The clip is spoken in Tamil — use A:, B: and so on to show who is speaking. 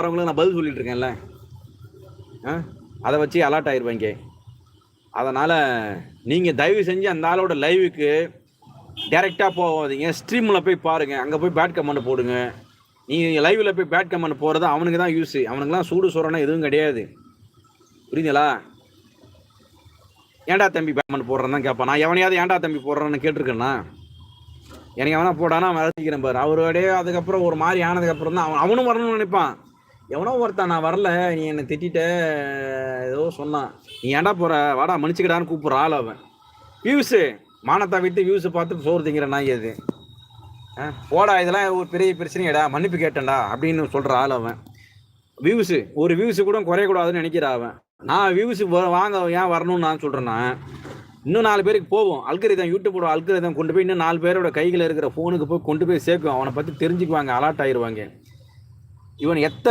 A: வரவங்களுக்கு நான் பதில் சொல்லிட்டு இருக்கேன்ல, அதை வச்சு அலர்ட் ஆயிடுவாங்க. அதனால் நீங்கள் தயவு செஞ்சு அந்த ஆளோட லைவுக்கு டைரெக்டாக போகாதீங்க, ஸ்ட்ரீமில் போய் பாருங்கள், அங்கே போய் பேட் கமெண்ட் போடுங்க. நீங்கள் லைவில் போய் பேட் கமெண்ட் போகிறது அவனுக்கு தான் யூஸு, அவனுக்குலாம் சூடு சொரணை எதுவும் கிடையாது. புரியுதுங்களா? ஏன்டா தம்பி பேட் கமெண்ட் போடுறேன்னு தான் கேட்பான். நான் எவனையாவது ஏன்டா தம்பி போடுறேன்னு கேட்டிருக்கேன்னா, எனக்கு எவனா போடானா அவன் ரசிக்கிறேன் பாரு. அவரோடைய அதுக்கப்புறம் ஒரு மாதிரி ஆனதுக்கப்புறம் தான் அவனும் வரணும்னு நினைப்பான். எவனோ ஒருத்தான் நான் வரல, நீ என்னை திட்டிட்ட ஏதோ சொன்னான், நீ ஏன்டா போகிற, வாடா மன்னிச்சுக்கிடான்னு கூப்பிட்ற ஆள் அவன். வியூஸு மானத்தை விட்டு வியூஸை பார்த்து சோறு திங்கிற நாய் அது. போடா இதெல்லாம் ஒரு பெரிய பிரச்சனையடா, மன்னிப்பு கேட்டேன்டா அப்படின்னு சொல்கிற ஆள் அவன். வியூஸு ஒரு வியூஸு கூட குறையக்கூடாதுன்னு நினைக்கிற அவன். நான் வியூஸு வாங்க ஏன் வரணும்னு நான் சொல்கிறேன்னா, இன்னும் 4 பேருக்கு போவோம். அல்கரிதம் யூடியூபோட அல்கரிதம் கொண்டு போய் இன்னும் 4 பேரோட கையில் இருக்கிற ஃபோனுக்கு போய் கொண்டு போய் சேர்க்கும். அவனை பற்றி தெரிஞ்சுக்குவாங்க, அலர்ட் ஆயிடுவாங்க. இவன் எத்தனை